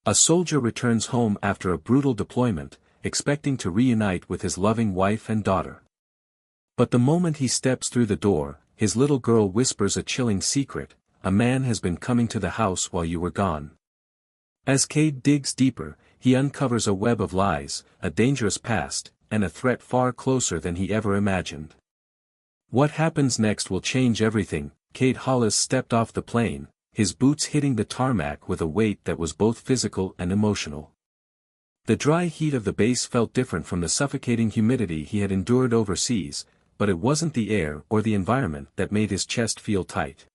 A soldier returns home after a brutal deployment, expecting to reunite with his loving wife and daughter. But the moment he steps through the door, his little girl whispers a chilling secret: a man has been coming to the house while you were gone. As Cade digs deeper, he uncovers a web of lies, a dangerous past, and a threat far closer than he ever imagined. What happens next will change everything. Cade Hollis stepped off the plane, his boots hitting the tarmac with a weight that was both physical and emotional. The dry heat of the base felt different from the suffocating humidity he had endured overseas, but it wasn't the air or the environment that made his chest feel tight.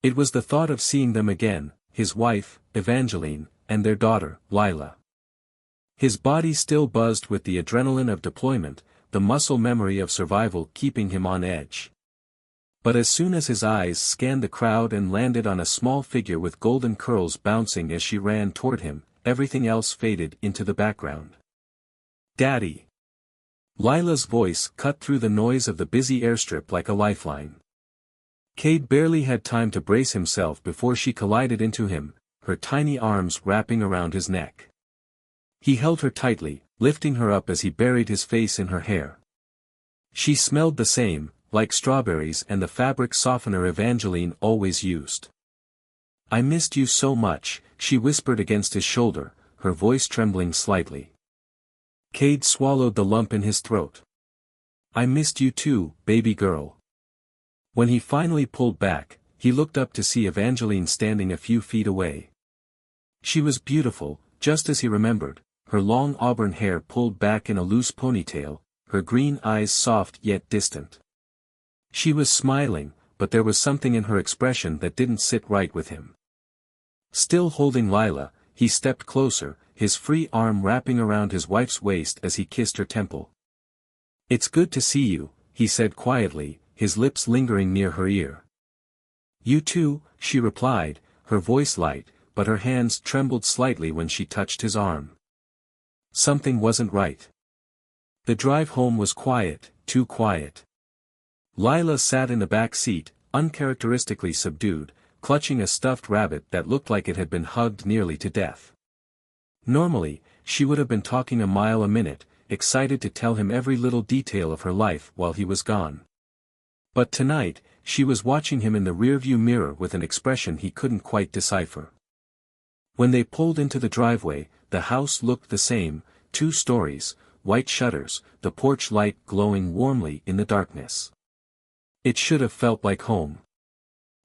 It was the thought of seeing them again, his wife, Evangeline, and their daughter, Lila. His body still buzzed with the adrenaline of deployment, the muscle memory of survival keeping him on edge. But as soon as his eyes scanned the crowd and landed on a small figure with golden curls bouncing as she ran toward him, everything else faded into the background. "Daddy!" Lila's voice cut through the noise of the busy airstrip like a lifeline. Cade barely had time to brace himself before she collided into him, her tiny arms wrapping around his neck. He held her tightly, lifting her up as he buried his face in her hair. She smelled the same, like strawberries and the fabric softener Evangeline always used. "I missed you so much," she whispered against his shoulder, her voice trembling slightly. Cade swallowed the lump in his throat. "I missed you too, baby girl." When he finally pulled back, he looked up to see Evangeline standing a few feet away. She was beautiful, just as he remembered, her long auburn hair pulled back in a loose ponytail, her green eyes soft yet distant. She was smiling, but there was something in her expression that didn't sit right with him. Still holding Lila, he stepped closer, his free arm wrapping around his wife's waist as he kissed her temple. "It's good to see you," he said quietly, his lips lingering near her ear. "You too," she replied, her voice light, but her hands trembled slightly when she touched his arm. Something wasn't right. The drive home was quiet, too quiet. Lila sat in the back seat, uncharacteristically subdued, clutching a stuffed rabbit that looked like it had been hugged nearly to death. Normally, she would have been talking a mile a minute, excited to tell him every little detail of her life while he was gone. But tonight, she was watching him in the rearview mirror with an expression he couldn't quite decipher. When they pulled into the driveway, the house looked the same, 2 stories, white shutters, the porch light glowing warmly in the darkness. It should have felt like home.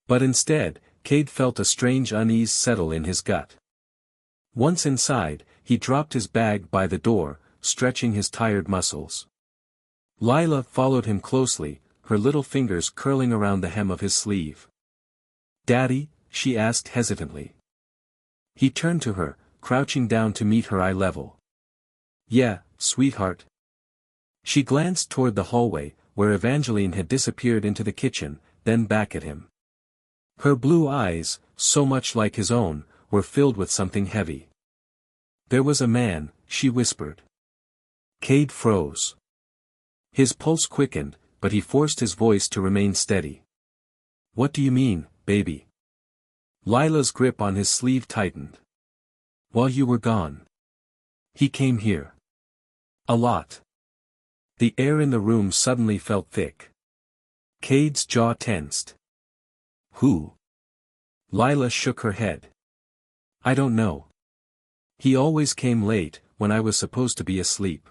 But instead, Cade felt a strange unease settle in his gut. Once inside, he dropped his bag by the door, stretching his tired muscles. Lila followed him closely, her little fingers curling around the hem of his sleeve. "Daddy?" she asked hesitantly. He turned to her, crouching down to meet her eye level. "Yeah, sweetheart." She glanced toward the hallway, where Evangeline had disappeared into the kitchen, then back at him. Her blue eyes, so much like his own, were filled with something heavy. "There was a man," she whispered. Cade froze. His pulse quickened, but he forced his voice to remain steady. "What do you mean, baby?" Lila's grip on his sleeve tightened. "While you were gone. He came here. A lot." The air in the room suddenly felt thick. Cade's jaw tensed. "Who?" Lila shook her head. "I don't know. He always came late, when I was supposed to be asleep.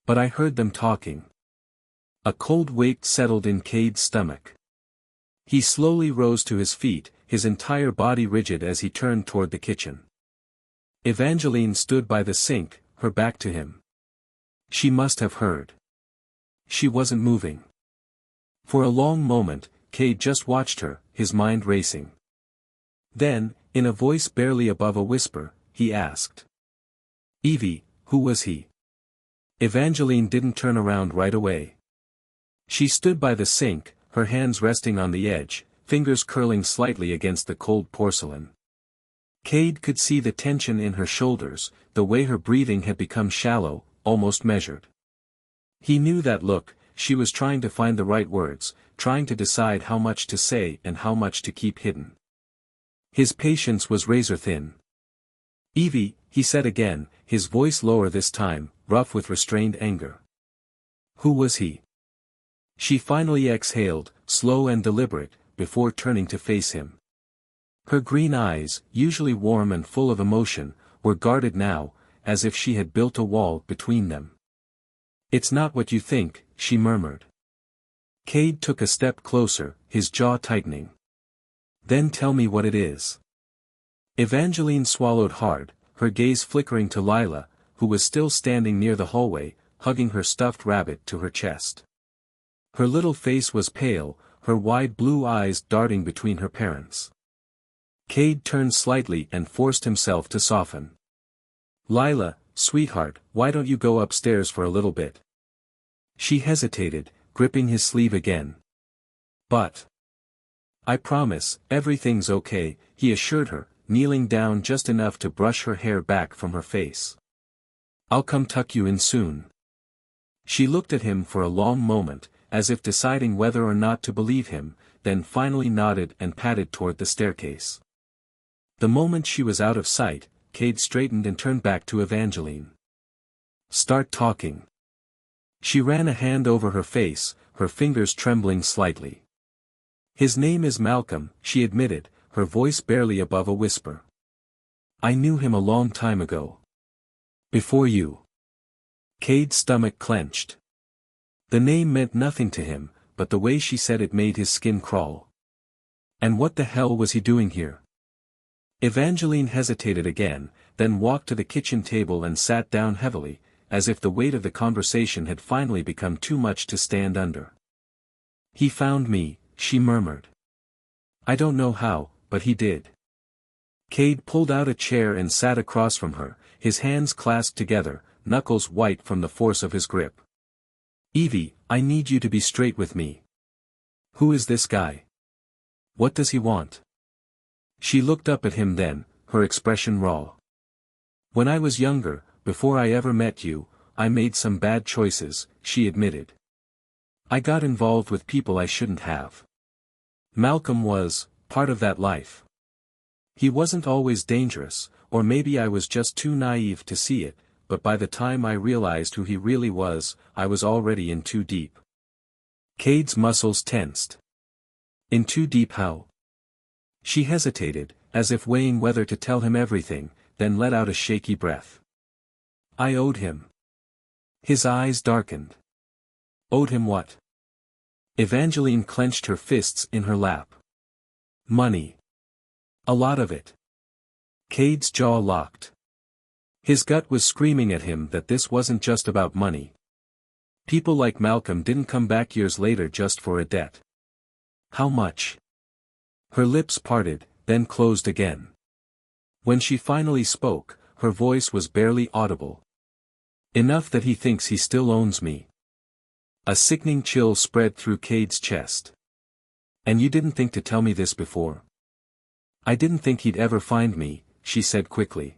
But I heard them talking." A cold weight settled in Cade's stomach. He slowly rose to his feet, his entire body rigid as he turned toward the kitchen. Evangeline stood by the sink, her back to him. She must have heard. She wasn't moving. For a long moment, Cade just watched her, his mind racing. Then, in a voice barely above a whisper, he asked. "Evie, who was he?" Evangeline didn't turn around right away. She stood by the sink, her hands resting on the edge, fingers curling slightly against the cold porcelain. Cade could see the tension in her shoulders, the way her breathing had become shallow, almost measured. He knew that look, she was trying to find the right words, trying to decide how much to say and how much to keep hidden. His patience was razor thin. Evie, he said again, his voice lower this time, rough with restrained anger. Who was he? She finally exhaled, slow and deliberate, before turning to face him. Her green eyes, usually warm and full of emotion, were guarded now, as if she had built a wall between them. It's not what you think, she murmured. Cade took a step closer, his jaw tightening. Then tell me what it is. Evangeline swallowed hard, her gaze flickering to Lila, who was still standing near the hallway, hugging her stuffed rabbit to her chest. Her little face was pale, her wide blue eyes darting between her parents. Cade turned slightly and forced himself to soften. Lila, sweetheart, why don't you go upstairs for a little bit? She hesitated, gripping his sleeve again. But. I promise, everything's okay, he assured her, kneeling down just enough to brush her hair back from her face. I'll come tuck you in soon. She looked at him for a long moment, as if deciding whether or not to believe him, then finally nodded and padded toward the staircase. The moment she was out of sight, Cade straightened and turned back to Evangeline. Start talking. She ran a hand over her face, her fingers trembling slightly. His name is Malcolm, she admitted, her voice barely above a whisper. I knew him a long time ago. Before you. Cade's stomach clenched. The name meant nothing to him, but the way she said it made his skin crawl. And what the hell was he doing here? Evangeline hesitated again, then walked to the kitchen table and sat down heavily, as if the weight of the conversation had finally become too much to stand under. He found me, she murmured. I don't know how, but he did. Cade pulled out a chair and sat across from her, his hands clasped together, knuckles white from the force of his grip. Evie, I need you to be straight with me. Who is this guy? What does he want? She looked up at him then, her expression raw. When I was younger, before I ever met you, I made some bad choices, she admitted. I got involved with people I shouldn't have. Malcolm was part of that life. He wasn't always dangerous, or maybe I was just too naive to see it, but by the time I realized who he really was, I was already in too deep. Cade's muscles tensed. In too deep how? She hesitated, as if weighing whether to tell him everything, then let out a shaky breath. I owed him. His eyes darkened. Owed him what? Evangeline clenched her fists in her lap. Money. A lot of it. Cade's jaw locked. His gut was screaming at him that this wasn't just about money. People like Malcolm didn't come back years later just for a debt. How much? Her lips parted, then closed again. When she finally spoke, her voice was barely audible. Enough that he thinks he still owns me. A sickening chill spread through Cade's chest. And you didn't think to tell me this before? I didn't think he'd ever find me, she said quickly.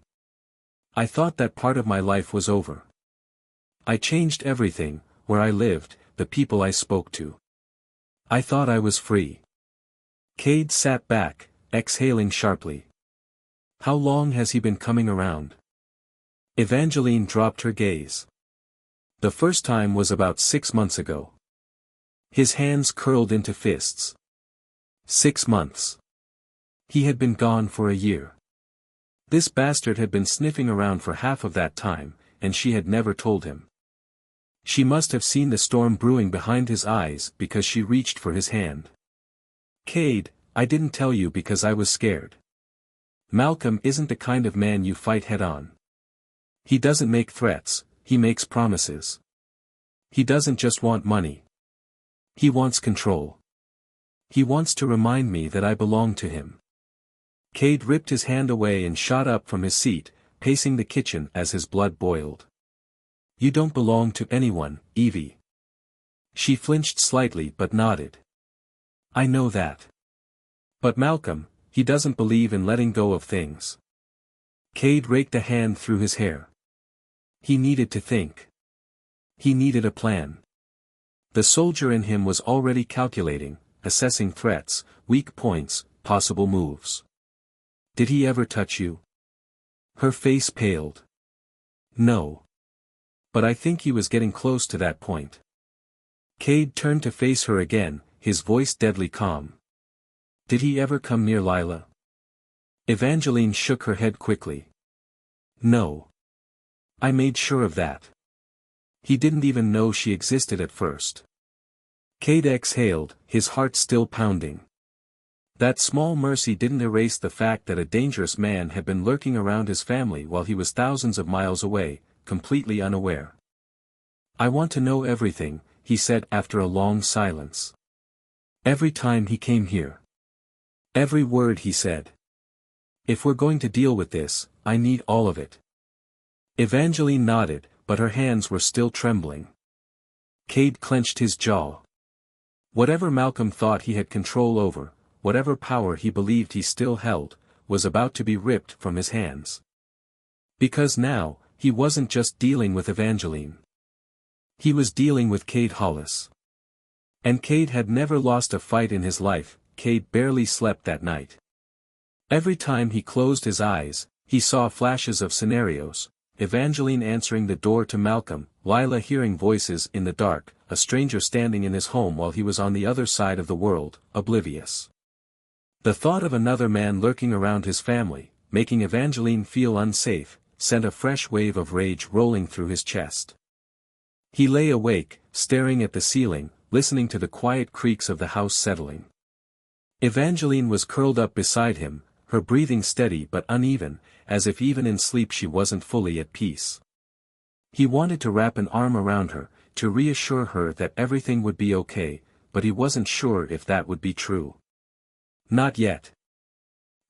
I thought that part of my life was over. I changed everything, where I lived, the people I spoke to. I thought I was free. Cade sat back, exhaling sharply. How long has he been coming around? Evangeline dropped her gaze. The first time was about 6 months ago. His hands curled into fists. 6 months. He had been gone for a year. This bastard had been sniffing around for half of that time, and she had never told him. She must have seen the storm brewing behind his eyes because she reached for his hand. Cade, I didn't tell you because I was scared. Malcolm isn't the kind of man you fight head-on. He doesn't make threats, he makes promises. He doesn't just want money. He wants control. He wants to remind me that I belong to him. Cade ripped his hand away and shot up from his seat, pacing the kitchen as his blood boiled. You don't belong to anyone, Evie. She flinched slightly but nodded. I know that. But Malcolm, he doesn't believe in letting go of things. Cade raked a hand through his hair. He needed to think. He needed a plan. The soldier in him was already calculating, assessing threats, weak points, possible moves. Did he ever touch you? Her face paled. No. But I think he was getting close to that point. Cade turned to face her again, his voice deadly calm. Did he ever come near Lila? Evangeline shook her head quickly. No. I made sure of that. He didn't even know she existed at first. Cade exhaled, his heart still pounding. That small mercy didn't erase the fact that a dangerous man had been lurking around his family while he was thousands of miles away, completely unaware. I want to know everything, he said after a long silence. Every time he came here. Every word he said. If we're going to deal with this, I need all of it. Evangeline nodded, but her hands were still trembling. Cade clenched his jaw. Whatever Malcolm thought he had control over, whatever power he believed he still held, was about to be ripped from his hands. Because now, he wasn't just dealing with Evangeline. He was dealing with Cade Hollis. And Cade had never lost a fight in his life. Cade barely slept that night. Every time he closed his eyes, he saw flashes of scenarios: Evangeline answering the door to Malcolm, Lila hearing voices in the dark, a stranger standing in his home while he was on the other side of the world, oblivious. The thought of another man lurking around his family, making Evangeline feel unsafe, sent a fresh wave of rage rolling through his chest. He lay awake, staring at the ceiling, listening to the quiet creaks of the house settling. Evangeline was curled up beside him, her breathing steady but uneven, as if even in sleep she wasn't fully at peace. He wanted to wrap an arm around her, to reassure her that everything would be okay, but he wasn't sure if that would be true. Not yet.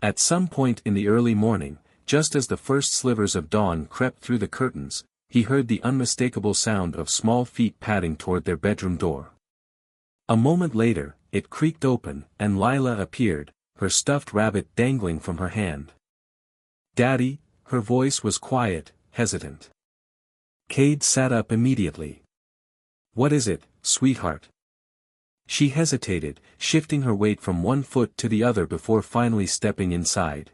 At some point in the early morning, just as the first slivers of dawn crept through the curtains, he heard the unmistakable sound of small feet padding toward their bedroom door. A moment later, it creaked open, and Lila appeared, her stuffed rabbit dangling from her hand. "Daddy," her voice was quiet, hesitant. Cade sat up immediately. "What is it, sweetheart?" She hesitated, shifting her weight from one foot to the other before finally stepping inside.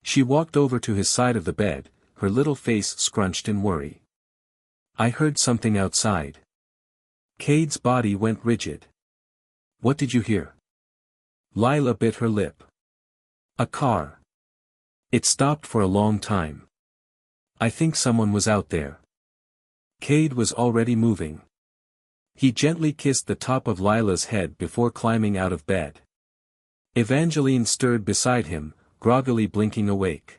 She walked over to his side of the bed, her little face scrunched in worry. "I heard something outside." Cade's body went rigid. "What did you hear?" Lila bit her lip. "A car. It stopped for a long time. I think someone was out there." Cade was already moving. He gently kissed the top of Lila's head before climbing out of bed. Evangeline stirred beside him, groggily blinking awake.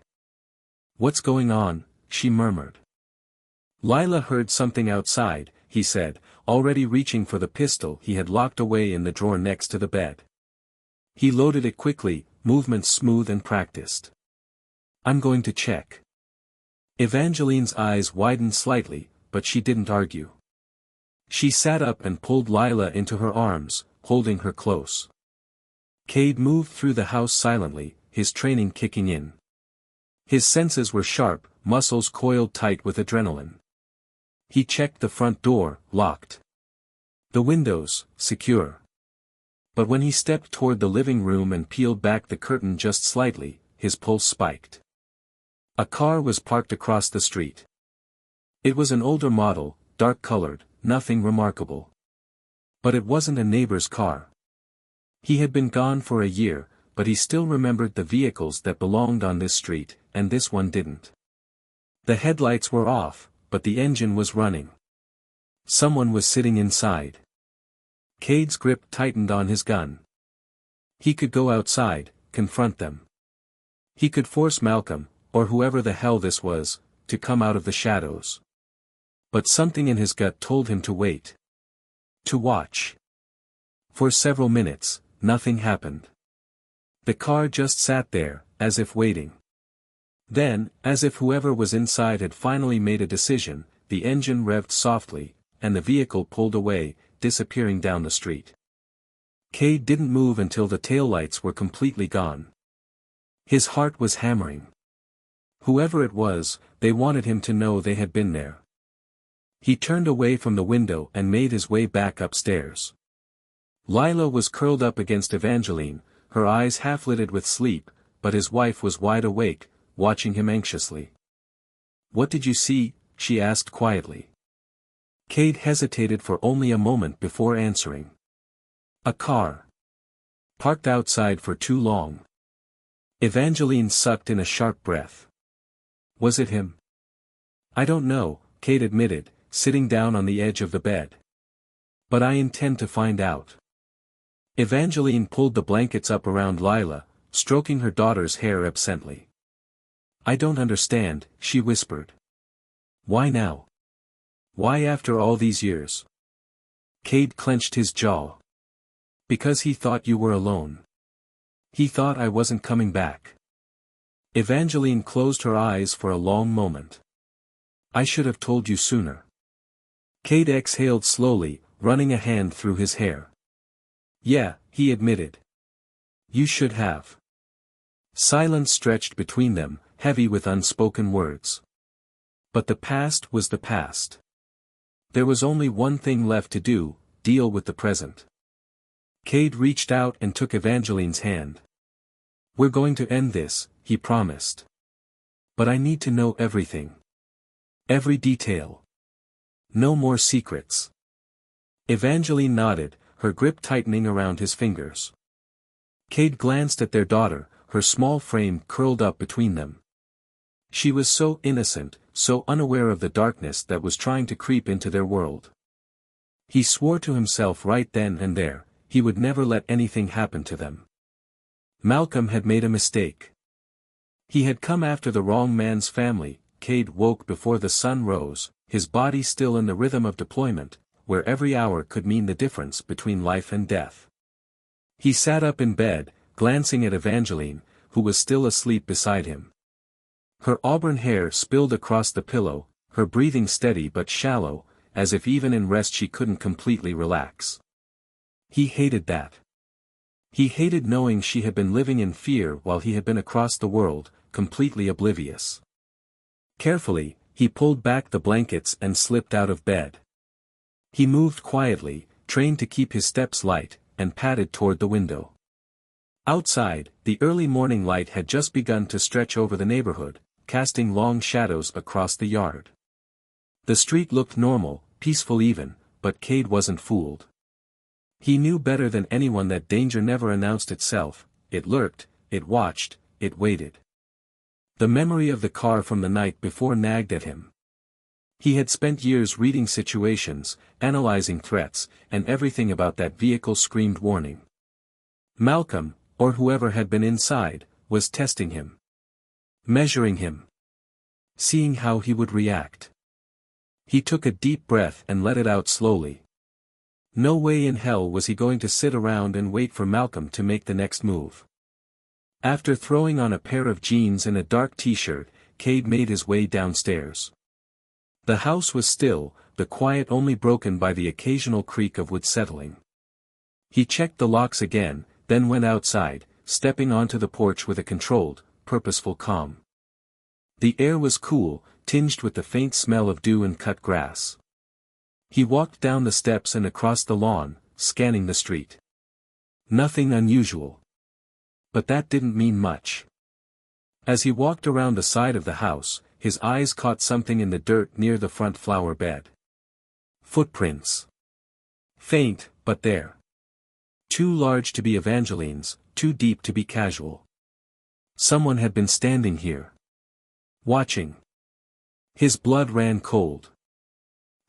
"What's going on?" she murmured. Lila heard something outside, he said, already reaching for the pistol he had locked away in the drawer next to the bed. He loaded it quickly, movements smooth and practiced. "I'm going to check." Evangeline's eyes widened slightly, but she didn't argue. She sat up and pulled Lila into her arms, holding her close. Cade moved through the house silently, his training kicking in. His senses were sharp, muscles coiled tight with adrenaline. He checked the front door, locked. The windows, secure. But when he stepped toward the living room and peeled back the curtain just slightly, his pulse spiked. A car was parked across the street. It was an older model, dark-colored, nothing remarkable. But it wasn't a neighbor's car. He had been gone for a year, but he still remembered the vehicles that belonged on this street, and this one didn't. The headlights were off, but the engine was running. Someone was sitting inside. Cade's grip tightened on his gun. He could go outside, confront them. He could force Malcolm, or whoever the hell this was, to come out of the shadows. But something in his gut told him to wait. To watch. For several minutes, nothing happened. The car just sat there, as if waiting. Then, as if whoever was inside had finally made a decision, the engine revved softly, and the vehicle pulled away, disappearing down the street. Cade didn't move until the taillights were completely gone. His heart was hammering. Whoever it was, they wanted him to know they had been there. He turned away from the window and made his way back upstairs. Lila was curled up against Evangeline, her eyes half-lidded with sleep, but his wife was wide awake, watching him anxiously. "What did you see?" she asked quietly. Cade hesitated for only a moment before answering. "A car. Parked outside for too long." Evangeline sucked in a sharp breath. "Was it him?" "I don't know," Cade admitted, sitting down on the edge of the bed. "But I intend to find out." Evangeline pulled the blankets up around Lila, stroking her daughter's hair absently. "I don't understand," she whispered. "Why now? Why after all these years?" Cade clenched his jaw. "Because he thought you were alone. He thought I wasn't coming back." Evangeline closed her eyes for a long moment. "I should have told you sooner." Cade exhaled slowly, running a hand through his hair. "Yeah," he admitted. "You should have." Silence stretched between them, heavy with unspoken words. But the past was the past. There was only one thing left to do: deal with the present. Cade reached out and took Evangeline's hand. "We're going to end this," he promised. "But I need to know everything. Every detail. No more secrets." Evangeline nodded, her grip tightening around his fingers. Cade glanced at their daughter, her small frame curled up between them. She was so innocent, so unaware of the darkness that was trying to creep into their world. He swore to himself right then and there, he would never let anything happen to them. Malcolm had made a mistake. He had come after the wrong man's family. Cade woke before the sun rose, his body still in the rhythm of deployment, where every hour could mean the difference between life and death. He sat up in bed, glancing at Evangeline, who was still asleep beside him. Her auburn hair spilled across the pillow, her breathing steady but shallow, as if even in rest she couldn't completely relax. He hated that. He hated knowing she had been living in fear while he had been across the world, completely oblivious. Carefully, he pulled back the blankets and slipped out of bed. He moved quietly, trained to keep his steps light, and padded toward the window. Outside, the early morning light had just begun to stretch over the neighborhood, casting long shadows across the yard. The street looked normal, peaceful even, but Cade wasn't fooled. He knew better than anyone that danger never announced itself. It lurked, it watched, it waited. The memory of the car from the night before nagged at him. He had spent years reading situations, analyzing threats, and everything about that vehicle screamed warning. Malcolm, or whoever had been inside, was testing him. Measuring him. Seeing how he would react. He took a deep breath and let it out slowly. No way in hell was he going to sit around and wait for Malcolm to make the next move. After throwing on a pair of jeans and a dark t-shirt, Cade made his way downstairs. The house was still, the quiet only broken by the occasional creak of wood settling. He checked the locks again, then went outside, stepping onto the porch with a controlled, purposeful calm. The air was cool, tinged with the faint smell of dew and cut grass. He walked down the steps and across the lawn, scanning the street. Nothing unusual. But that didn't mean much. As he walked around the side of the house, his eyes caught something in the dirt near the front flower bed. Footprints. Faint, but there. Too large to be Evangeline's, too deep to be casual. Someone had been standing here. Watching. His blood ran cold.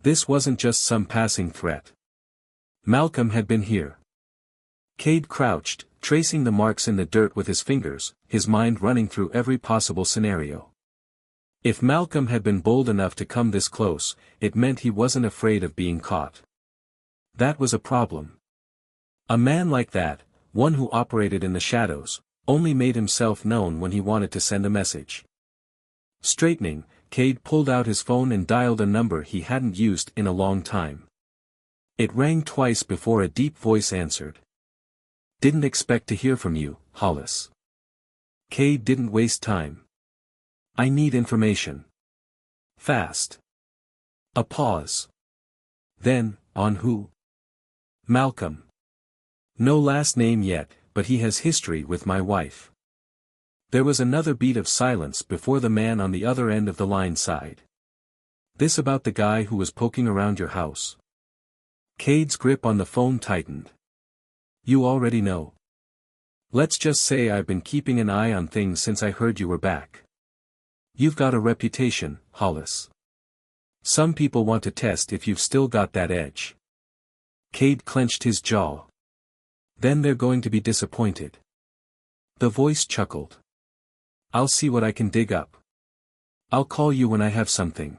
This wasn't just some passing threat. Malcolm had been here. Cade crouched, tracing the marks in the dirt with his fingers, his mind running through every possible scenario. If Malcolm had been bold enough to come this close, it meant he wasn't afraid of being caught. That was a problem. A man like that, one who operated in the shadows, only made himself known when he wanted to send a message. Straightening, Cade pulled out his phone and dialed a number he hadn't used in a long time. It rang twice before a deep voice answered. "Didn't expect to hear from you, Hollis." Cade didn't waste time. "I need information. Fast." A pause. Then, on who? "Malcolm. No last name yet, but he has history with my wife." There was another beat of silence before the man on the other end of the line sighed. "This about the guy who was poking around your house?" Cade's grip on the phone tightened. "You already know. Let's just say I've been keeping an eye on things since I heard you were back. You've got a reputation, Hollis. Some people want to test if you've still got that edge." Cade clenched his jaw. "Then they're going to be disappointed." The voice chuckled. "I'll see what I can dig up. I'll call you when I have something."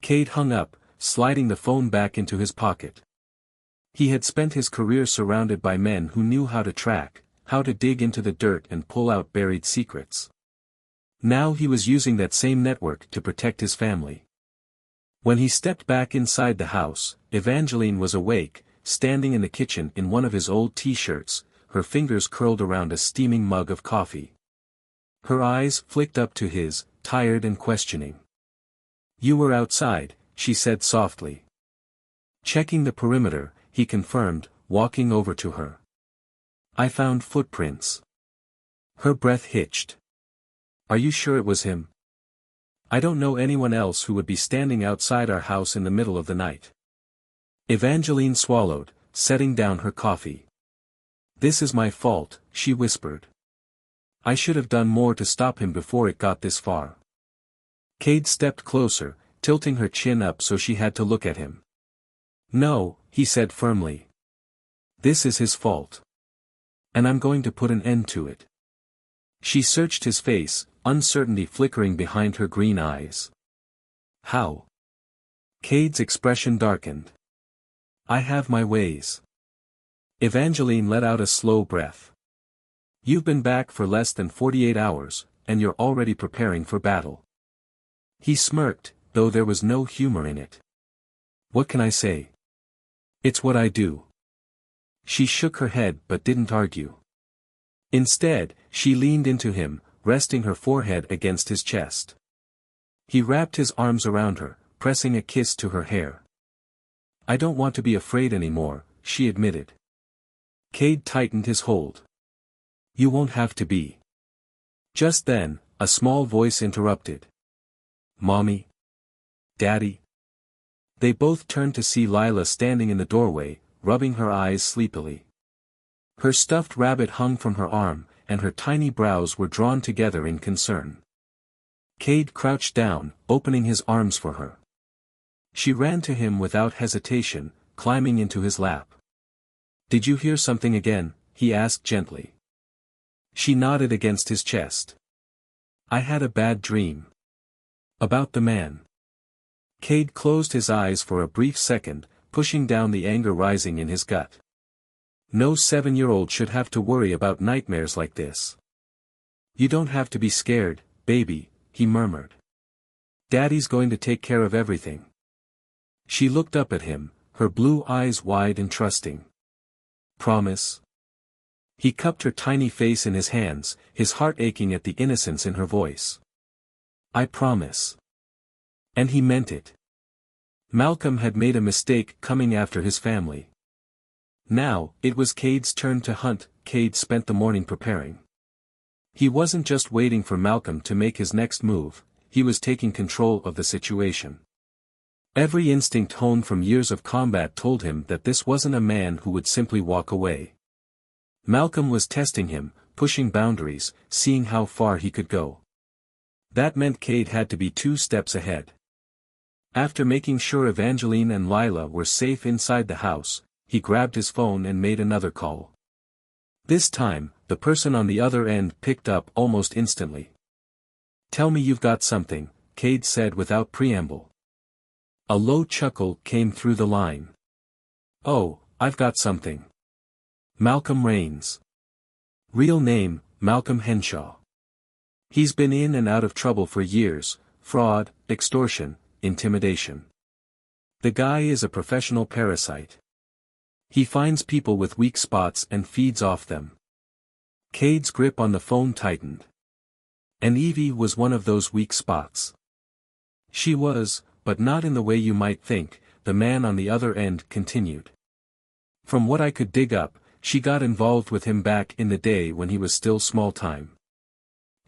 Cade hung up, sliding the phone back into his pocket. He had spent his career surrounded by men who knew how to track, how to dig into the dirt and pull out buried secrets. Now he was using that same network to protect his family. When he stepped back inside the house, Evangeline was awake, standing in the kitchen in one of his old t-shirts, her fingers curled around a steaming mug of coffee. Her eyes flicked up to his, tired and questioning. "You were outside," she said softly. "Checking the perimeter," he confirmed, walking over to her. "I found footprints." Her breath hitched. "Are you sure it was him? I don't know anyone else who would be standing outside our house in the middle of the night." Evangeline swallowed, setting down her coffee. "This is my fault," she whispered. "I should have done more to stop him before it got this far." Cade stepped closer, tilting her chin up so she had to look at him. "No," he said firmly. "This is his fault. And I'm going to put an end to it." She searched his face, uncertainty flickering behind her green eyes. "How?" Cade's expression darkened. "I have my ways." Evangeline let out a slow breath. "You've been back for less than 48 hours, and you're already preparing for battle." He smirked, though there was no humor in it. "What can I say? It's what I do." She shook her head but didn't argue. Instead, she leaned into him, resting her forehead against his chest. He wrapped his arms around her, pressing a kiss to her hair. "I don't want to be afraid anymore," she admitted. Cade tightened his hold. "You won't have to be." Just then, a small voice interrupted. "Mommy? Daddy?" They both turned to see Lila standing in the doorway, rubbing her eyes sleepily. Her stuffed rabbit hung from her arm, and her tiny brows were drawn together in concern. Cade crouched down, opening his arms for her. She ran to him without hesitation, climbing into his lap. "Did you hear something again?" he asked gently. She nodded against his chest. "I had a bad dream. About the man." Cade closed his eyes for a brief second, pushing down the anger rising in his gut. No 7-year-old should have to worry about nightmares like this. "You don't have to be scared, baby," he murmured. "Daddy's going to take care of everything." She looked up at him, her blue eyes wide and trusting. "Promise?" He cupped her tiny face in his hands, his heart aching at the innocence in her voice. "I promise." And he meant it. Malcolm had made a mistake coming after his family. Now, it was Cade's turn to hunt. Cade spent the morning preparing. He wasn't just waiting for Malcolm to make his next move, he was taking control of the situation. Every instinct honed from years of combat told him that this wasn't a man who would simply walk away. Malcolm was testing him, pushing boundaries, seeing how far he could go. That meant Cade had to be 2 steps ahead. After making sure Evangeline and Lila were safe inside the house, he grabbed his phone and made another call. This time, the person on the other end picked up almost instantly. "Tell me you've got something," Cade said without preamble. A low chuckle came through the line. "Oh, I've got something. Malcolm Raines. Real name, Malcolm Henshaw. He's been in and out of trouble for years, fraud, extortion, intimidation. The guy is a professional parasite. He finds people with weak spots and feeds off them." Cade's grip on the phone tightened. And Evie was one of those weak spots. She was, but not in the way you might think, the man on the other end continued. "From what I could dig up, she got involved with him back in the day when he was still small time.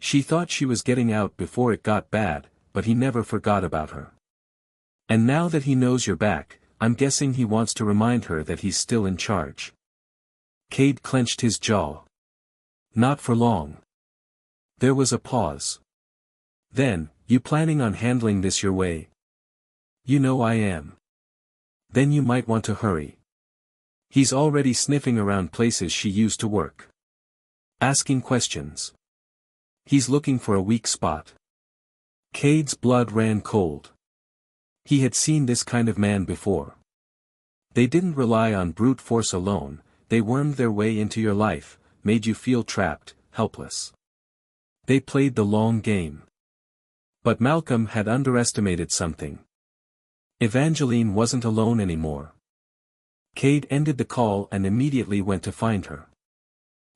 She thought she was getting out before it got bad, but he never forgot about her. And now that he knows you're back, I'm guessing he wants to remind her that he's still in charge. Cade clenched his jaw. Not for long. There was a pause. Then, you planning on handling this your way? You know I am. Then you might want to hurry. He's already sniffing around places she used to work. Asking questions. He's looking for a weak spot. Cade's blood ran cold. He had seen this kind of man before. They didn't rely on brute force alone, they wormed their way into your life, made you feel trapped, helpless. They played the long game. But Malcolm had underestimated something. Evangeline wasn't alone anymore. Cade ended the call and immediately went to find her.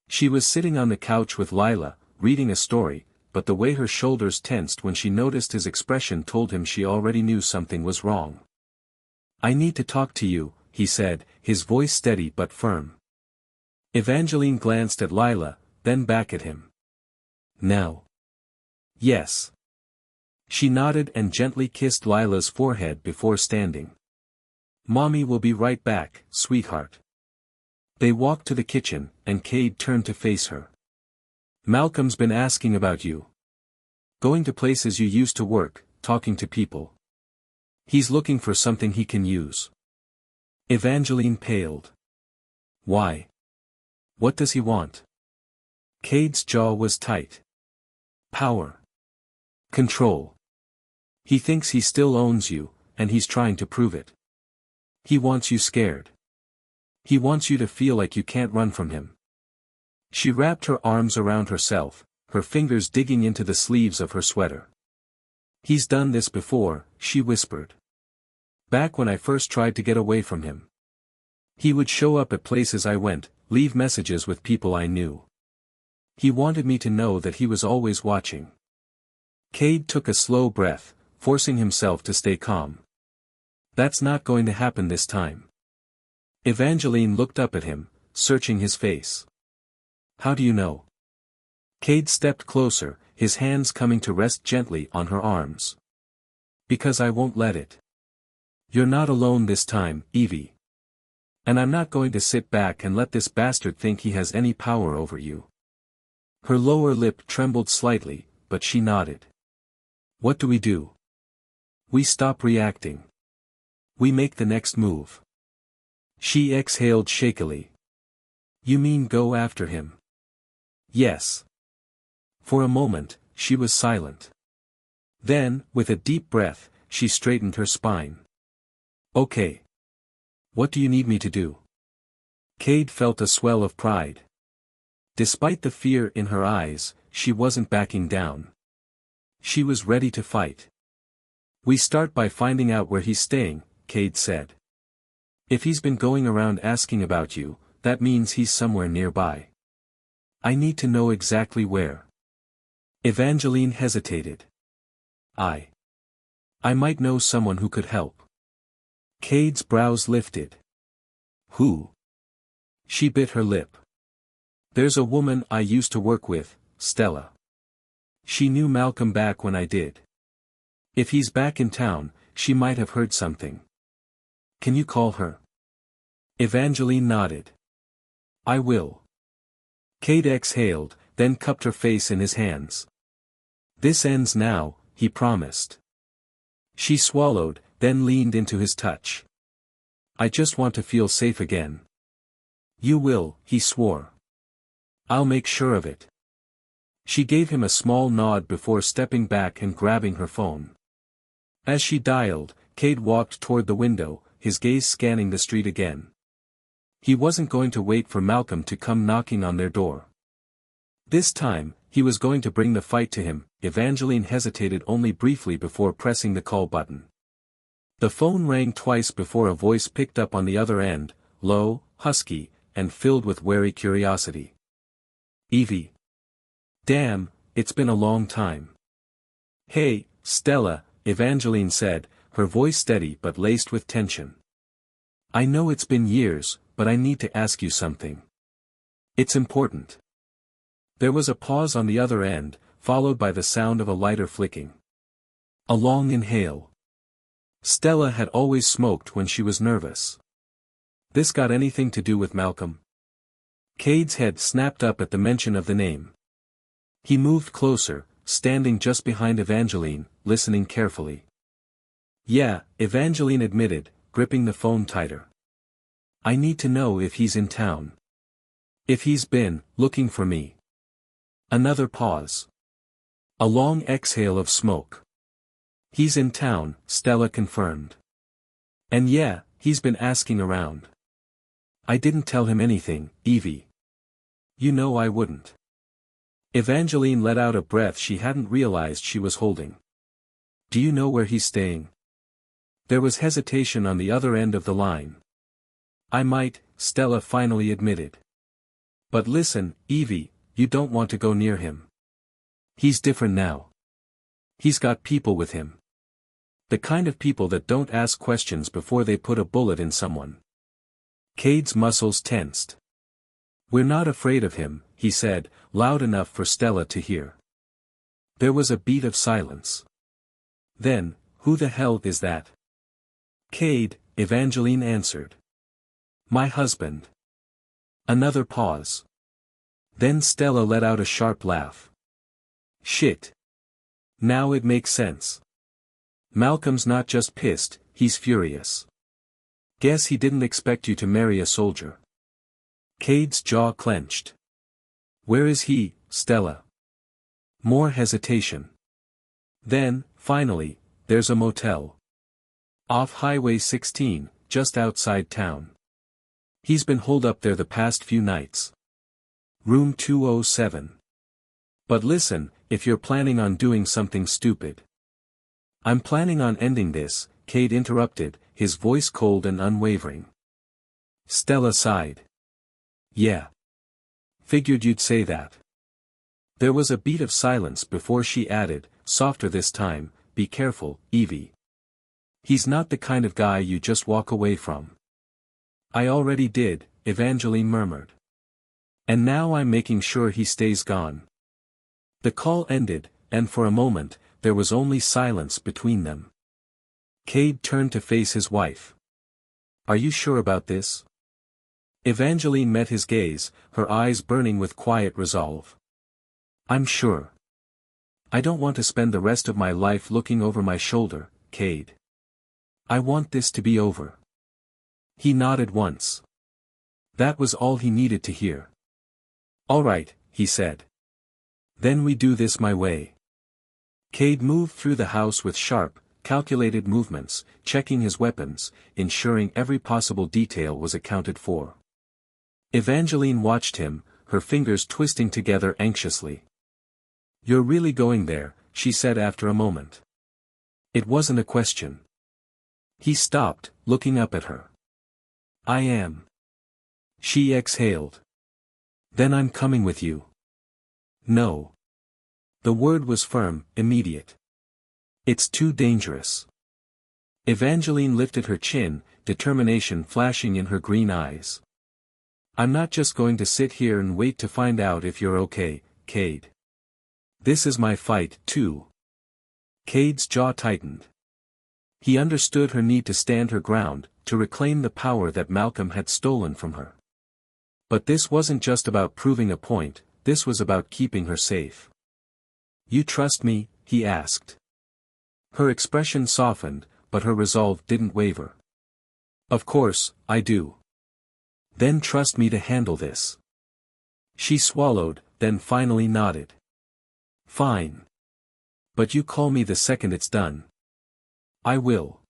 She was sitting on the couch with Lila, reading a story, but the way her shoulders tensed when she noticed his expression told him she already knew something was wrong. I need to talk to you, he said, his voice steady but firm. Evangeline glanced at Lila, then back at him. Now? Yes. She nodded and gently kissed Lila's forehead before standing. Mommy will be right back, sweetheart. They walked to the kitchen, and Cade turned to face her. Malcolm's been asking about you. Going to places you used to work, talking to people. He's looking for something he can use. Evangeline paled. Why? What does he want? Cade's jaw was tight. Power. Control. He thinks he still owns you, and he's trying to prove it. He wants you scared. He wants you to feel like you can't run from him. She wrapped her arms around herself, her fingers digging into the sleeves of her sweater. He's done this before, she whispered. Back when I first tried to get away from him. He would show up at places I went, leave messages with people I knew. He wanted me to know that he was always watching. Cade took a slow breath, forcing himself to stay calm. That's not going to happen this time. Evangeline looked up at him, searching his face. How do you know? Cade stepped closer, his hands coming to rest gently on her arms. Because I won't let it. You're not alone this time, Evie. And I'm not going to sit back and let this bastard think he has any power over you. Her lower lip trembled slightly, but she nodded. What do we do? We stop reacting. We make the next move. She exhaled shakily. You mean go after him? Yes. For a moment, she was silent. Then, with a deep breath, she straightened her spine. Okay. What do you need me to do? Cade felt a swell of pride. Despite the fear in her eyes, she wasn't backing down. She was ready to fight. We start by finding out where he's staying, Cade said. If he's been going around asking about you, that means he's somewhere nearby. I need to know exactly where. Evangeline hesitated. I might know someone who could help. Cade's brows lifted. Who? She bit her lip. There's a woman I used to work with, Stella. She knew Malcolm back when I did. If he's back in town, she might have heard something. Can you call her? Evangeline nodded. I will. Cade exhaled, then cupped her face in his hands. This ends now, he promised. She swallowed, then leaned into his touch. I just want to feel safe again. You will, he swore. I'll make sure of it. She gave him a small nod before stepping back and grabbing her phone. As she dialed, Cade walked toward the window, his gaze scanning the street again. He wasn't going to wait for Malcolm to come knocking on their door. This time, he was going to bring the fight to him. Evangeline hesitated only briefly before pressing the call button. The phone rang twice before a voice picked up on the other end, low, husky, and filled with wary curiosity. Evie. Damn, it's been a long time. Hey, Stella, Evangeline said, her voice steady but laced with tension. I know it's been years, but I need to ask you something. It's important. There was a pause on the other end, followed by the sound of a lighter flicking. A long inhale. Stella had always smoked when she was nervous. This got anything to do with Malcolm? Cade's head snapped up at the mention of the name. He moved closer, standing just behind Evangeline, listening carefully. Yeah, Evangeline admitted, gripping the phone tighter. I need to know if he's in town. If he's been looking for me. Another pause. A long exhale of smoke. He's in town, Stella confirmed. And yeah, he's been asking around. I didn't tell him anything, Evie. You know I wouldn't. Evangeline let out a breath she hadn't realized she was holding. Do you know where he's staying? There was hesitation on the other end of the line. I might, Stella finally admitted. But listen, Evie, you don't want to go near him. He's different now. He's got people with him. The kind of people that don't ask questions before they put a bullet in someone. Cade's muscles tensed. We're not afraid of him, he said, loud enough for Stella to hear. There was a beat of silence. Then, who the hell is that? Cade, Evangeline answered. My husband. Another pause. Then Stella let out a sharp laugh. Shit. Now it makes sense. Malcolm's not just pissed, he's furious. Guess he didn't expect you to marry a soldier. Cade's jaw clenched. Where is he, Stella? More hesitation. Then, finally, there's a motel. Off Highway 16, just outside town. He's been holed up there the past few nights. Room 207. But listen, if you're planning on doing something stupid. I'm planning on ending this, Cade interrupted, his voice cold and unwavering. Stella sighed. Yeah. Figured you'd say that. There was a beat of silence before she added, softer this time, be careful, Evie. He's not the kind of guy you just walk away from. I already did, Evangeline murmured. And now I'm making sure he stays gone. The call ended, and for a moment, there was only silence between them. Cade turned to face his wife. Are you sure about this? Evangeline met his gaze, her eyes burning with quiet resolve. I'm sure. I don't want to spend the rest of my life looking over my shoulder, Cade. I want this to be over. He nodded once. That was all he needed to hear. All right, he said. Then we do this my way. Cade moved through the house with sharp, calculated movements, checking his weapons, ensuring every possible detail was accounted for. Evangeline watched him, her fingers twisting together anxiously. You're really going there, she said after a moment. It wasn't a question. He stopped, looking up at her. I am. She exhaled. Then I'm coming with you. No. The word was firm, immediate. It's too dangerous. Evangeline lifted her chin, determination flashing in her green eyes. I'm not just going to sit here and wait to find out if you're okay, Cade. This is my fight, too. Cade's jaw tightened. He understood her need to stand her ground, to reclaim the power that Malcolm had stolen from her. But this wasn't just about proving a point, this was about keeping her safe. You trust me? He asked. Her expression softened, but her resolve didn't waver. Of course, I do. Then trust me to handle this. She swallowed, then finally nodded. Fine. But you call me the second it's done. I will.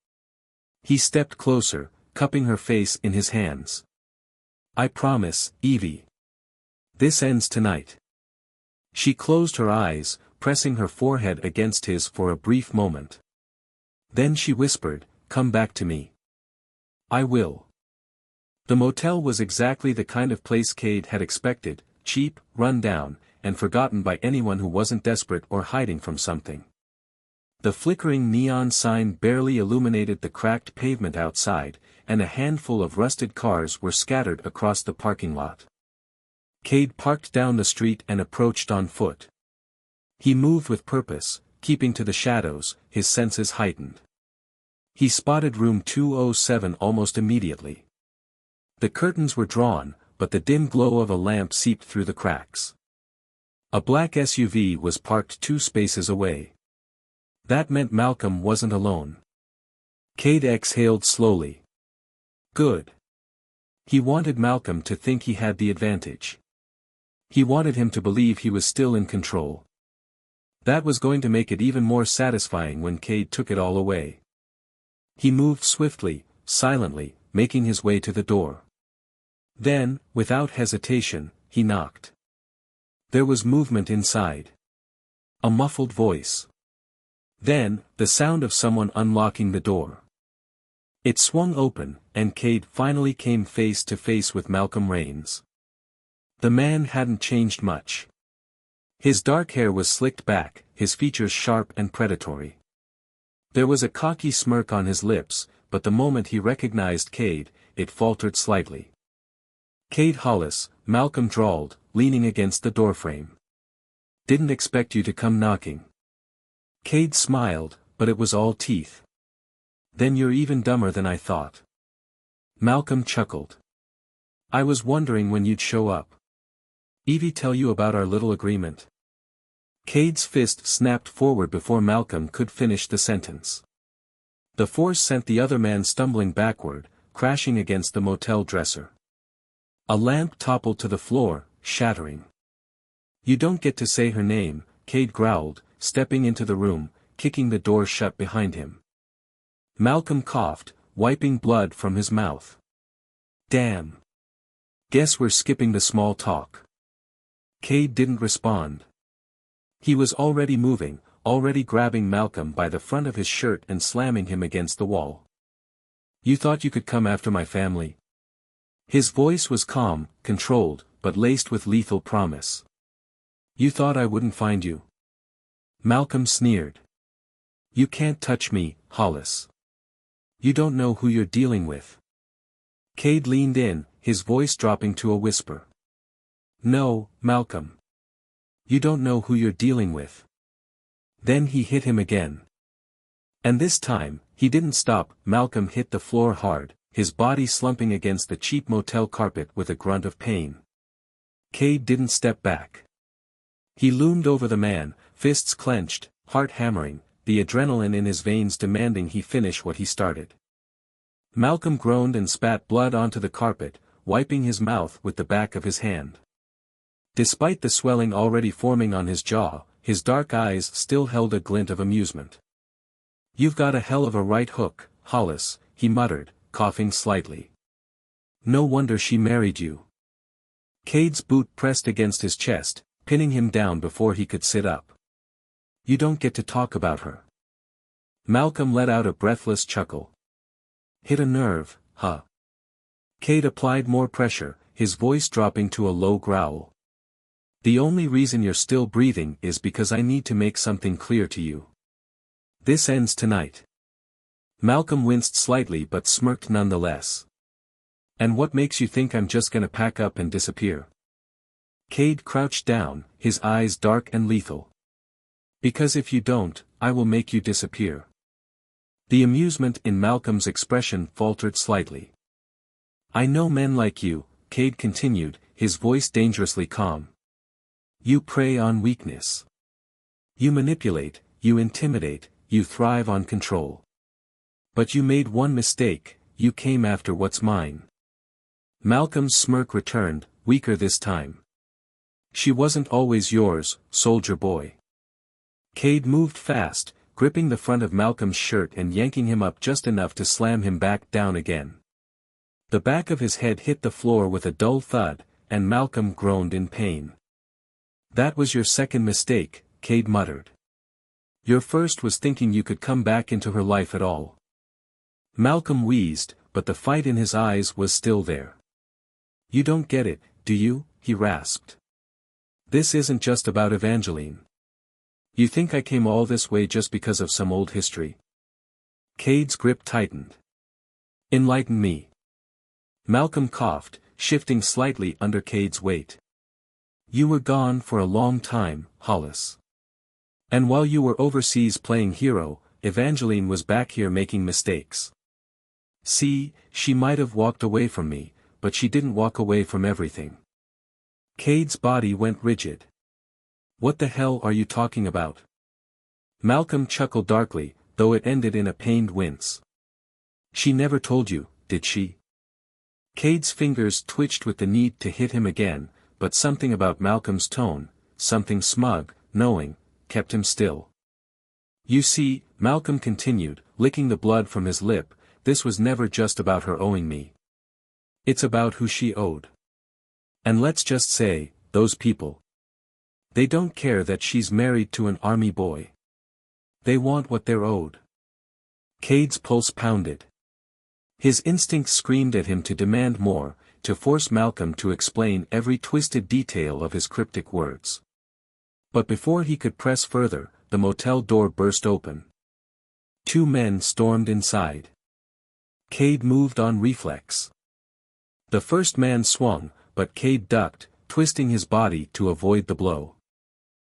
He stepped closer, cupping her face in his hands. I promise, Evie. This ends tonight. She closed her eyes, pressing her forehead against his for a brief moment. Then she whispered, come back to me. I will. The motel was exactly the kind of place Cade had expected, cheap, run down, and forgotten by anyone who wasn't desperate or hiding from something. The flickering neon sign barely illuminated the cracked pavement outside, and a handful of rusted cars were scattered across the parking lot. Cade parked down the street and approached on foot. He moved with purpose, keeping to the shadows, his senses heightened. He spotted room 207 almost immediately. The curtains were drawn, but the dim glow of a lamp seeped through the cracks. A black SUV was parked 2 spaces away. That meant Malcolm wasn't alone. Cade exhaled slowly. Good. He wanted Malcolm to think he had the advantage. He wanted him to believe he was still in control. That was going to make it even more satisfying when Cade took it all away. He moved swiftly, silently, making his way to the door. Then, without hesitation, he knocked. There was movement inside. A muffled voice. Then, the sound of someone unlocking the door. It swung open, and Cade finally came face to face with Malcolm Rains. The man hadn't changed much. His dark hair was slicked back, his features sharp and predatory. There was a cocky smirk on his lips, but the moment he recognized Cade, it faltered slightly. "Cade Hollis," Malcolm drawled, leaning against the doorframe. "Didn't expect you to come knocking." Cade smiled, but it was all teeth. "Then you're even dumber than I thought." Malcolm chuckled. "I was wondering when you'd show up. Evie tell you about our little agreement?" Cade's fist snapped forward before Malcolm could finish the sentence. The force sent the other man stumbling backward, crashing against the motel dresser. A lamp toppled to the floor, shattering. "You don't get to say her name," Cade growled, stepping into the room, kicking the door shut behind him. Malcolm coughed, wiping blood from his mouth. "Damn. Guess we're skipping the small talk." Cade didn't respond. He was already moving, already grabbing Malcolm by the front of his shirt and slamming him against the wall. "You thought you could come after my family?" His voice was calm, controlled, but laced with lethal promise. "You thought I wouldn't find you?" Malcolm sneered. "You can't touch me, Hollis. You don't know who you're dealing with." Cade leaned in, his voice dropping to a whisper. "No, Malcolm. You don't know who you're dealing with." Then he hit him again. And this time, he didn't stop. Malcolm hit the floor hard, his body slumping against the cheap motel carpet with a grunt of pain. Cade didn't step back. He loomed over the man, fists clenched, heart hammering, the adrenaline in his veins demanding he finish what he started. Malcolm groaned and spat blood onto the carpet, wiping his mouth with the back of his hand. Despite the swelling already forming on his jaw, his dark eyes still held a glint of amusement. "You've got a hell of a right hook, Hollis," he muttered, coughing slightly. "No wonder she married you." Cade's boot pressed against his chest, pinning him down before he could sit up. "You don't get to talk about her." Malcolm let out a breathless chuckle. "Hit a nerve, huh?" Cade applied more pressure, his voice dropping to a low growl. "The only reason you're still breathing is because I need to make something clear to you. This ends tonight." Malcolm winced slightly but smirked nonetheless. "And what makes you think I'm just gonna pack up and disappear?" Cade crouched down, his eyes dark and lethal. "Because if you don't, I will make you disappear." The amusement in Malcolm's expression faltered slightly. "I know men like you," Cade continued, his voice dangerously calm. "You prey on weakness. You manipulate, you intimidate, you thrive on control. But you made one mistake, you came after what's mine." Malcolm's smirk returned, weaker this time. "She wasn't always yours, soldier boy." Cade moved fast, gripping the front of Malcolm's shirt and yanking him up just enough to slam him back down again. The back of his head hit the floor with a dull thud, and Malcolm groaned in pain. "That was your second mistake," Cade muttered. "Your first was thinking you could come back into her life at all." Malcolm wheezed, but the fight in his eyes was still there. "You don't get it, do you?" he rasped. "This isn't just about Evangeline. You think I came all this way just because of some old history?" Cade's grip tightened. "Enlighten me." Malcolm coughed, shifting slightly under Cade's weight. "You were gone for a long time, Hollis. And while you were overseas playing hero, Evangeline was back here making mistakes. See, she might have walked away from me, but she didn't walk away from everything. Cade's body went rigid. What the hell are you talking about? Malcolm chuckled darkly, though it ended in a pained wince. She never told you, did she? Cade's fingers twitched with the need to hit him again, but something about Malcolm's tone, something smug, knowing, kept him still. You see, Malcolm continued, licking the blood from his lip, this was never just about her owing me. It's about who she owed. And let's just say, those people. They don't care that she's married to an army boy. They want what they're owed. Cade's pulse pounded. His instincts screamed at him to demand more, to force Malcolm to explain every twisted detail of his cryptic words. But before he could press further, the motel door burst open. 2 men stormed inside. Cade moved on reflex. The first man swung, but Cade ducked, twisting his body to avoid the blow.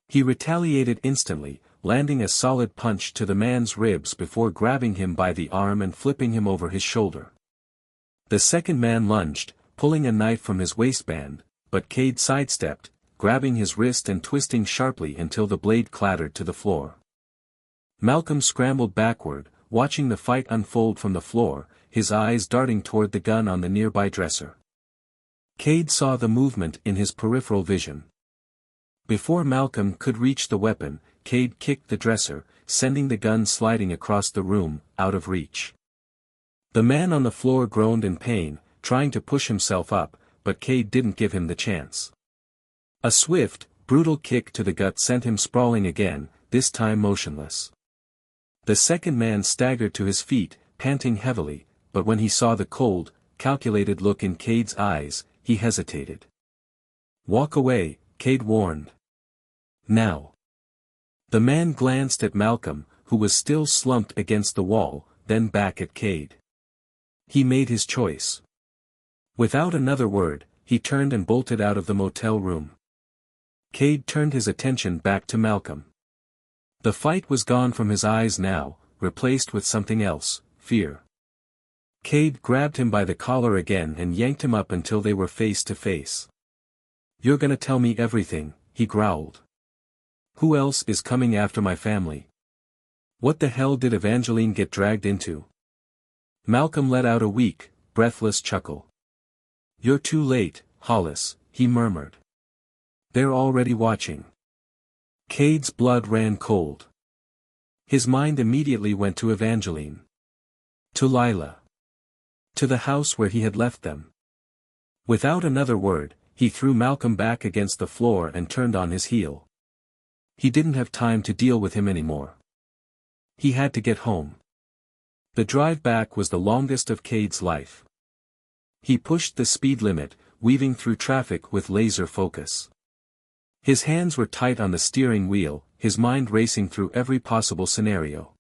He retaliated instantly, landing a solid punch to the man's ribs before grabbing him by the arm and flipping him over his shoulder. The second man lunged, pulling a knife from his waistband, but Cade sidestepped, grabbing his wrist and twisting sharply until the blade clattered to the floor. Malcolm scrambled backward, watching the fight unfold from the floor, his eyes darting toward the gun on the nearby dresser. Cade saw the movement in his peripheral vision. Before Malcolm could reach the weapon, Cade kicked the dresser, sending the gun sliding across the room, out of reach. The man on the floor groaned in pain, trying to push himself up, but Cade didn't give him the chance. A swift, brutal kick to the gut sent him sprawling again, this time motionless. The second man staggered to his feet, panting heavily, but when he saw the cold, calculated look in Cade's eyes, he hesitated. Walk away, Cade warned. Now. The man glanced at Malcolm, who was still slumped against the wall, then back at Cade. He made his choice. Without another word, he turned and bolted out of the motel room. Cade turned his attention back to Malcolm. The fight was gone from his eyes now, replaced with something else, fear. Cade grabbed him by the collar again and yanked him up until they were face to face. You're gonna tell me everything, he growled. Who else is coming after my family? What the hell did Evangeline get dragged into? Malcolm let out a weak, breathless chuckle. You're too late, Hollis, he murmured. They're already watching. Cade's blood ran cold. His mind immediately went to Evangeline. To Lila. To the house where he had left them. Without another word, he threw Malcolm back against the floor and turned on his heel. He didn't have time to deal with him anymore. He had to get home. The drive back was the longest of Cade's life. He pushed the speed limit, weaving through traffic with laser focus. His hands were tight on the steering wheel, his mind racing through every possible scenario.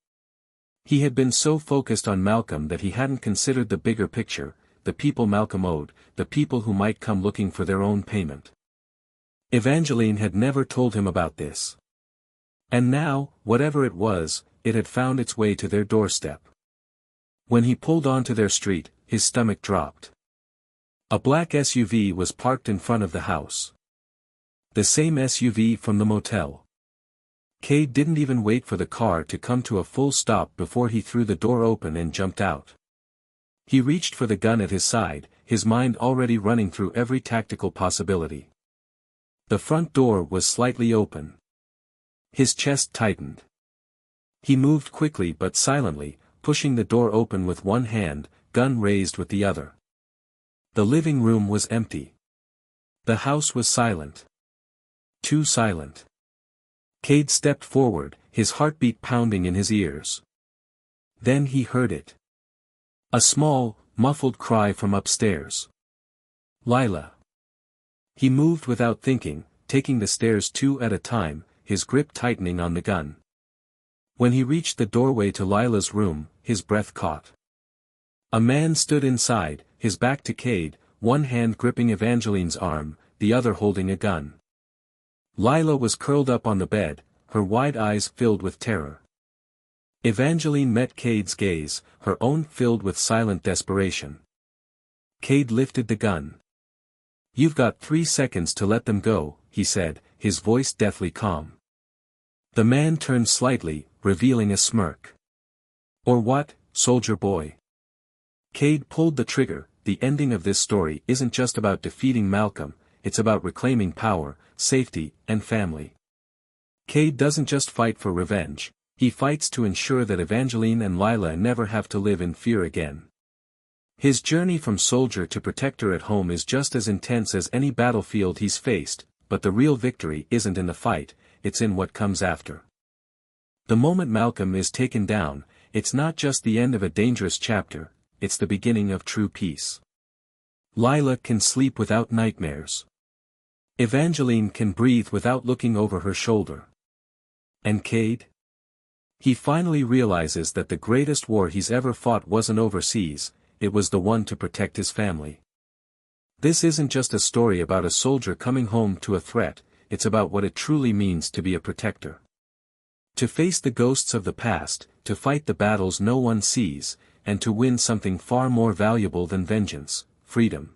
He had been so focused on Malcolm that he hadn't considered the bigger picture, the people Malcolm owed, the people who might come looking for their own payment. Evangeline had never told him about this. And now, whatever it was, it had found its way to their doorstep. When he pulled onto their street, his stomach dropped. A black SUV was parked in front of the house. The same SUV from the motel. Cade didn't even wait for the car to come to a full stop before he threw the door open and jumped out. He reached for the gun at his side, his mind already running through every tactical possibility. The front door was slightly open. His chest tightened. He moved quickly but silently, pushing the door open with one hand, gun raised with the other. The living room was empty. The house was silent. Too silent. Cade stepped forward, his heartbeat pounding in his ears. Then he heard it. A small, muffled cry from upstairs. Lila. He moved without thinking, taking the stairs 2 at a time, his grip tightening on the gun. When he reached the doorway to Lila's room, his breath caught. A man stood inside, his back to Cade, one hand gripping Evangeline's arm, the other holding a gun. Lila was curled up on the bed, her wide eyes filled with terror. Evangeline met Cade's gaze, her own filled with silent desperation. Cade lifted the gun. "You've got 3 seconds to let them go," he said, his voice deathly calm. The man turned slightly, revealing a smirk. "Or what, soldier boy?" Cade pulled the trigger. The ending of this story isn't just about defeating Malcolm, it's about reclaiming power, safety, and family. Cade doesn't just fight for revenge, he fights to ensure that Evangeline and Lila never have to live in fear again. His journey from soldier to protector at home is just as intense as any battlefield he's faced, but the real victory isn't in the fight, it's in what comes after. The moment Malcolm is taken down, it's not just the end of a dangerous chapter, it's the beginning of true peace. Lila can sleep without nightmares. Evangeline can breathe without looking over her shoulder. And Cade? He finally realizes that the greatest war he's ever fought wasn't overseas, it was the one to protect his family. This isn't just a story about a soldier coming home to a threat, it's about what it truly means to be a protector. To face the ghosts of the past, to fight the battles no one sees, and to win something far more valuable than vengeance, freedom.